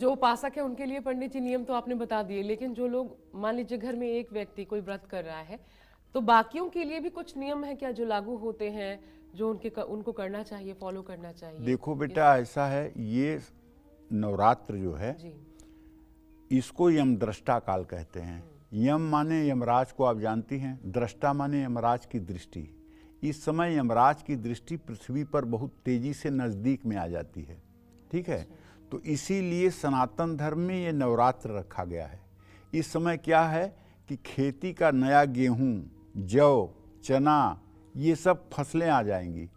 जो उपासक है उनके लिए पंडित जी नियम तो आपने बता दिए, लेकिन जो लोग मान लीजिए घर में एक व्यक्ति कोई व्रत कर रहा है, तो बाकियों के लिए भी कुछ नियम है क्या जो लागू होते हैं, जो उनको करना चाहिए, फॉलो करना चाहिए? देखो बेटा, ऐसा है, ये नवरात्र जो है जी इसको यम दृष्टा काल कहते हैं। यम माने यमराज को आप जानती हैं, दृष्टा माने यमराज की दृष्टि। इस समय यमराज की दृष्टि पृथ्वी पर बहुत तेजी से नजदीक में आ जाती है, ठीक है। तो इसीलिए सनातन धर्म में ये नवरात्र रखा गया है। इस समय क्या है कि खेती का नया गेहूं, जौ, चना, ये सब फसलें आ जाएंगी।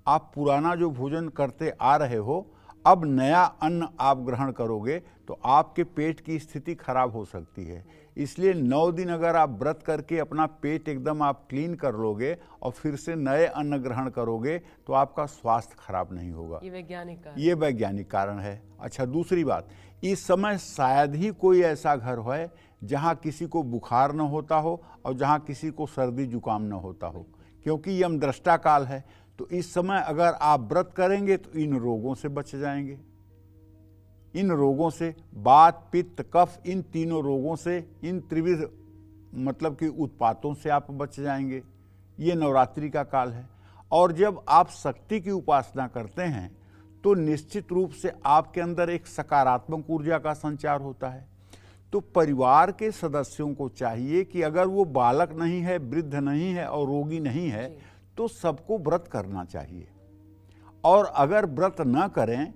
आप पुराना जो भोजन करते आ रहे हो, अब नया अन्न आप ग्रहण करोगे तो आपके पेट की स्थिति खराब हो सकती है। इसलिए 9 दिन अगर आप व्रत करके अपना पेट एकदम आप क्लीन कर लोगे और फिर से नए अन्न ग्रहण करोगे तो आपका स्वास्थ्य खराब नहीं होगा। ये वैज्ञानिक कारण है। अच्छा, दूसरी बात, इस समय शायद ही कोई ऐसा घर हो जहाँ किसी को बुखार न होता हो और जहाँ किसी को सर्दी जुकाम न होता हो, क्योंकि यम दृष्टा काल है। तो इस समय अगर आप व्रत करेंगे तो इन रोगों से बच जाएंगे। इन रोगों से, वात, पित्त, कफ, इन तीनों रोगों से, इन त्रिविध मतलब कि उत्पातों से आप बच जाएंगे। ये नवरात्रि का काल है। और जब आप शक्ति की उपासना करते हैं तो निश्चित रूप से आपके अंदर एक सकारात्मक ऊर्जा का संचार होता है। तो परिवार के सदस्यों को चाहिए कि अगर वो बालक नहीं है, वृद्ध नहीं है और रोगी नहीं है, तो सबको व्रत करना चाहिए। और अगर व्रत न करें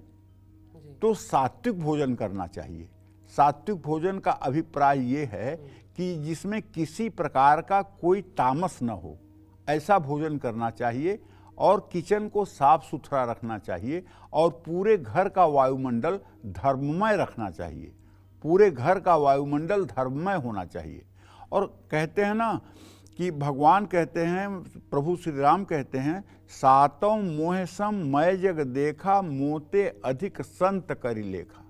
तो सात्विक भोजन करना चाहिए। सात्विक भोजन का अभिप्राय ये है कि जिसमें किसी प्रकार का कोई तामस न हो, ऐसा भोजन करना चाहिए। और किचन को साफ सुथरा रखना चाहिए और पूरे घर का वायुमंडल धर्ममय रखना चाहिए। पूरे घर का वायुमंडल धर्ममय होना चाहिए। और कहते हैं ना कि भगवान कहते हैं, प्रभु श्री राम कहते हैं, सातों मोह सम मैं जग देखा, मोते अधिक संत करी लेखा।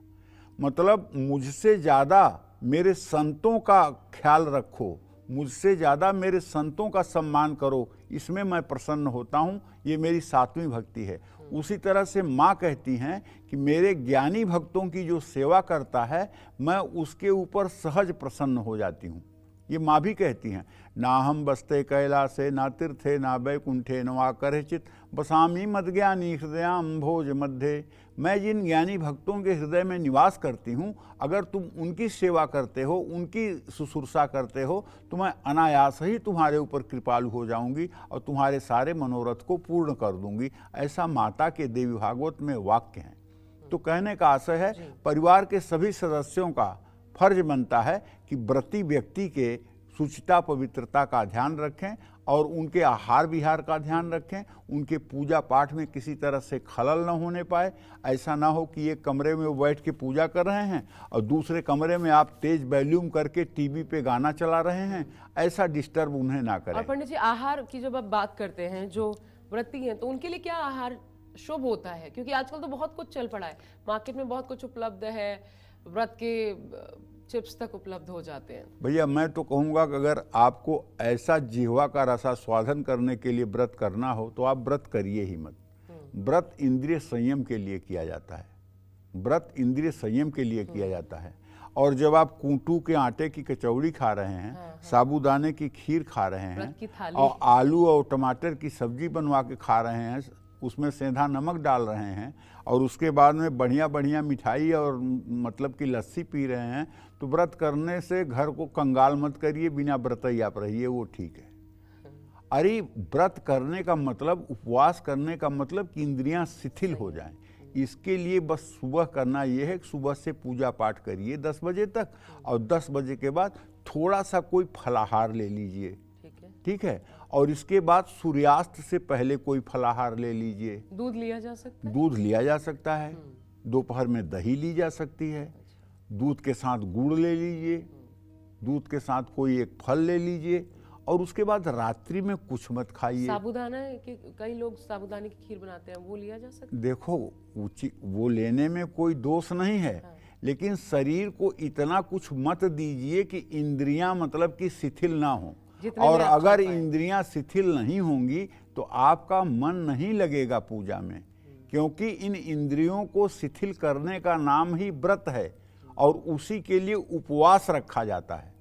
मतलब मुझसे ज़्यादा मेरे संतों का ख्याल रखो, मुझसे ज़्यादा मेरे संतों का सम्मान करो, इसमें मैं प्रसन्न होता हूँ। ये मेरी सातवीं भक्ति है। उसी तरह से माँ कहती हैं कि मेरे ज्ञानी भक्तों की जो सेवा करता है, मैं उसके ऊपर सहज प्रसन्न हो जाती हूँ। ये माँ भी कहती हैं, ना हम बसते कैलासे ना तीर्थे ना वैकुंठे नवा करचित बसामी मदज्ञानी हृदयाम भोज मध्य। मैं जिन ज्ञानी भक्तों के हृदय में निवास करती हूँ, अगर तुम उनकी सेवा करते हो, उनकी शुश्रूषा करते हो, तो मैं अनायास ही तुम्हारे ऊपर कृपालु हो जाऊंगी और तुम्हारे सारे मनोरथ को पूर्ण कर दूंगी। ऐसा माता के देवी भागवत में वाक्य हैं। तो कहने का आशय है, परिवार के सभी सदस्यों का फर्ज बनता है कि व्रती व्यक्ति के शुचिता पवित्रता का ध्यान रखें और उनके आहार विहार का ध्यान रखें। उनके पूजा पाठ में किसी तरह से खलल न होने पाए। ऐसा ना हो कि एक कमरे में वो बैठ के पूजा कर रहे हैं और दूसरे कमरे में आप तेज वॉल्यूम करके टीवी पे गाना चला रहे हैं। ऐसा डिस्टर्ब उन्हें ना करें। और पंडित जी, आहार की जब आप बात करते हैं, जो व्रती हैं तो उनके लिए क्या आहार शुभ होता है? क्योंकि आजकल तो बहुत कुछ चल पड़ा है, मार्केट में बहुत कुछ उपलब्ध है, व्रत के चिप्स तक उपलब्ध हो जाते हैं। भैया, मैं तो कहूँगा कि अगर आपको ऐसा जिह्वा का रसा स्वाधन करने के लिए व्रत करना हो तो आप व्रत करिए ही मत। व्रत इंद्रिय संयम के लिए किया जाता है। व्रत इंद्रिय संयम के लिए किया जाता है। और जब आप कूटू के आटे की कचौड़ी खा रहे हैं, साबूदाने की खीर खा रहे हैं और आलू और टमाटर की सब्जी बनवा के खा रहे हैं, उसमें सेंधा नमक डाल रहे हैं और उसके बाद में बढ़िया बढ़िया मिठाई और मतलब कि लस्सी पी रहे हैं, तो व्रत करने से घर को कंगाल मत करिए, बिना व्रत ही आप रहिए, वो ठीक है। अरे व्रत करने का मतलब, उपवास करने का मतलब कि इंद्रियां शिथिल हो जाएं। इसके लिए बस सुबह करना ये है कि सुबह से पूजा पाठ करिए 10 बजे तक और 10 बजे के बाद थोड़ा सा कोई फलाहार ले लीजिए, ठीक है। और इसके बाद सूर्यास्त से पहले कोई फलाहार ले लीजिए। दूध लिया जा सकता है? दूध लिया जा सकता है। दोपहर में दही ली जा सकती है। दूध के साथ गुड़ ले लीजिए। दूध के साथ कोई एक फल ले लीजिए और उसके बाद रात्रि में कुछ मत खाइए। साबूदाना के कई लोग साबूदाने की खीर बनाते हैं, वो लिया जा सकता है? देखो, वो लेने में कोई दोष नहीं है, लेकिन शरीर को इतना कुछ मत दीजिए कि इंद्रियां मतलब कि शिथिल ना हो। और अगर इंद्रियां शिथिल नहीं होंगी तो आपका मन नहीं लगेगा पूजा में, क्योंकि इन इंद्रियों को शिथिल करने का नाम ही व्रत है। और उसी के लिए उपवास रखा जाता है।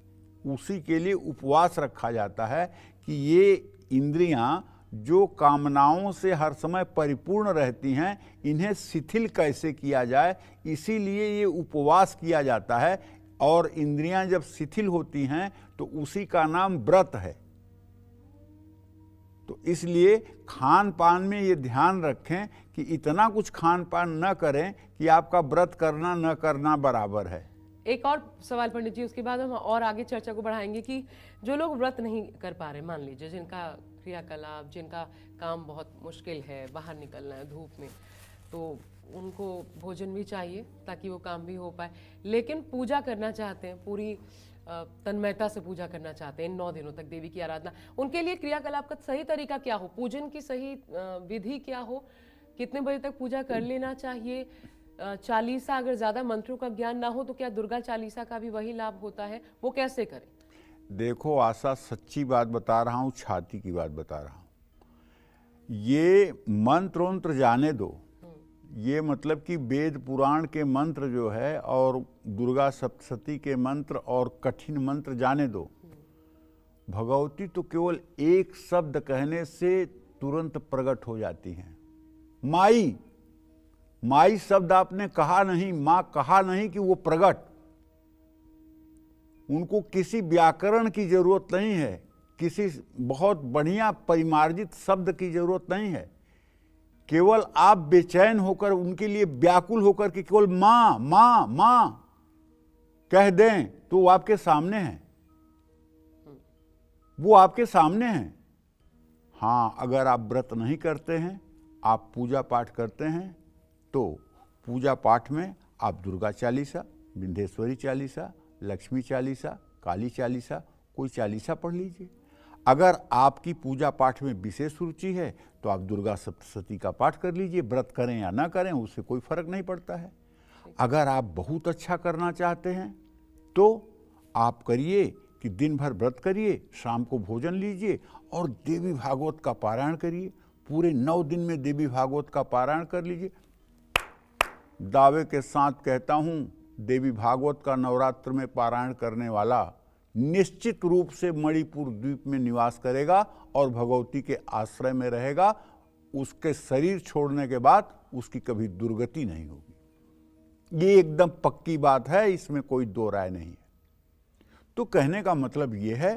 उसी के लिए उपवास रखा जाता है कि ये इंद्रियां जो कामनाओं से हर समय परिपूर्ण रहती हैं, इन्हें शिथिल कैसे किया जाए, इसीलिए ये उपवास किया जाता है। और इंद्रियां जब शिथिल होती हैं तो उसी का नाम व्रत है। तो इसलिए खान पान में ये ध्यान रखें कि इतना कुछ खान पान न करें कि आपका व्रत करना न करना बराबर है। एक और सवाल पंडित जी, उसके बाद हम और आगे चर्चा को बढ़ाएंगे कि जो लोग व्रत नहीं कर पा रहे, मान लीजिए जिनका क्रियाकलाप, जिनका काम बहुत मुश्किल है, बाहर निकलना है धूप में, तो उनको भोजन भी चाहिए ताकि वो काम भी हो पाए, लेकिन पूजा करना चाहते हैं, पूरी तन्मयता से पूजा करना चाहते हैं 9 दिनों तक देवी की आराधना, उनके लिए क्रियाकलाप का सही तरीका क्या हो, पूजन की सही विधि क्या हो, कितने बजे तक पूजा कर लेना चाहिए, चालीसा अगर ज्यादा मंत्रों का ज्ञान ना हो तो क्या दुर्गा चालीसा का भी वही लाभ होता है, वो कैसे करें? देखो आशा, सच्ची बात बता रहा हूँ, छाती की बात बता रहा हूँ। ये मंत्र जाने दो, ये मतलब कि वेद पुराण के मंत्र जो है और दुर्गा सप्तशती के मंत्र और कठिन मंत्र जाने दो। भगवती तो केवल एक शब्द कहने से तुरंत प्रकट हो जाती हैं। माई, माई शब्द आपने कहा नहीं, मां कहा नहीं कि वो प्रकट। उनको किसी व्याकरण की जरूरत नहीं है, किसी बहुत बढ़िया परिमार्जित शब्द की जरूरत नहीं है। केवल आप बेचैन होकर, उनके लिए व्याकुल होकर कि केवल मां मां मां कह दें तो वो आपके सामने है, वो आपके सामने है। हाँ, अगर आप व्रत नहीं करते हैं, आप पूजा पाठ करते हैं, तो पूजा पाठ में आप दुर्गा चालीसा, विंध्येश्वरी चालीसा, लक्ष्मी चालीसा, काली चालीसा, कोई चालीसा पढ़ लीजिए। अगर आपकी पूजा पाठ में विशेष रुचि है तो आप दुर्गा सप्तशती का पाठ कर लीजिए। व्रत करें या ना करें उससे कोई फर्क नहीं पड़ता है। अगर आप बहुत अच्छा करना चाहते हैं तो आप करिए कि दिन भर व्रत करिए, शाम को भोजन लीजिए और देवी भागवत का पारायण करिए। पूरे 9 दिन में देवी भागवत का पारायण कर लीजिए। दावे के साथ कहता हूँ, देवी भागवत का नवरात्र में पारायण करने वाला निश्चित रूप से मणिपुर द्वीप में निवास करेगा और भगवती के आश्रय में रहेगा। उसके शरीर छोड़ने के बाद उसकी कभी दुर्गति नहीं होगी। ये एकदम पक्की बात है, इसमें कोई दो राय नहीं है। तो कहने का मतलब ये है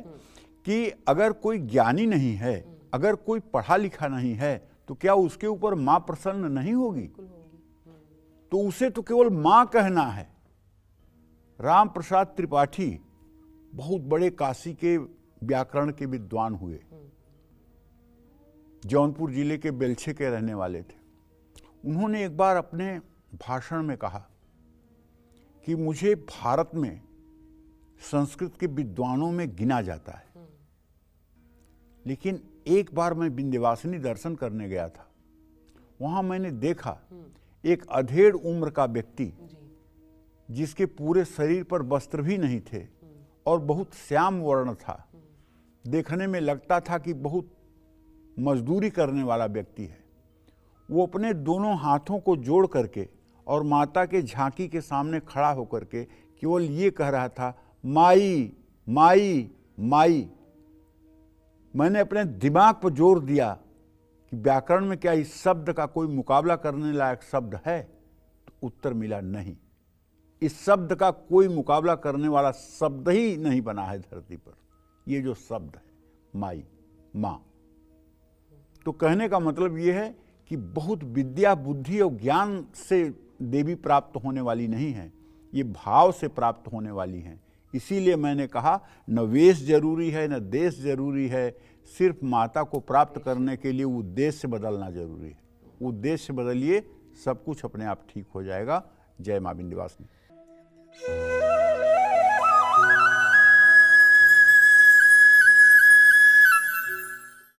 कि अगर कोई ज्ञानी नहीं है, अगर कोई पढ़ा लिखा नहीं है, तो क्या उसके ऊपर मां प्रसन्न नहीं होगी? तो उसे तो केवल मां कहना है। राम प्रसाद त्रिपाठी बहुत बड़े काशी के व्याकरण के विद्वान हुए, जौनपुर जिले के बेलछे के रहने वाले थे। उन्होंने एक बार अपने भाषण में कहा कि मुझे भारत में संस्कृत के विद्वानों में गिना जाता है, लेकिन एक बार मैं विंध्यवासिनी दर्शन करने गया था। वहां मैंने देखा एक अधेड़ उम्र का व्यक्ति, जिसके पूरे शरीर पर वस्त्र भी नहीं थे और बहुत श्याम वर्ण था। देखने में लगता था कि बहुत मजदूरी करने वाला व्यक्ति है। वो अपने दोनों हाथों को जोड़ करके और माता के झांकी के सामने खड़ा होकर के केवल ये कह रहा था, माई माई माई। मैंने अपने दिमाग पर जोर दिया कि व्याकरण में क्या इस शब्द का कोई मुकाबला करने लायक शब्द है? तो उत्तर मिला नहीं। इस शब्द का कोई मुकाबला करने वाला शब्द ही नहीं बना है धरती पर, ये जो शब्द है माई, मां। तो कहने का मतलब ये है कि बहुत विद्या, बुद्धि और ज्ञान से देवी प्राप्त होने वाली नहीं है, ये भाव से प्राप्त होने वाली हैं। इसीलिए मैंने कहा, न वेश जरूरी है, न देश जरूरी है, सिर्फ माता को प्राप्त करने के लिए उद्देश्य बदलना जरूरी है। उद्देश्य बदलिए, सब कुछ अपने आप ठीक हो जाएगा। जय मां विंध्यवासिनी।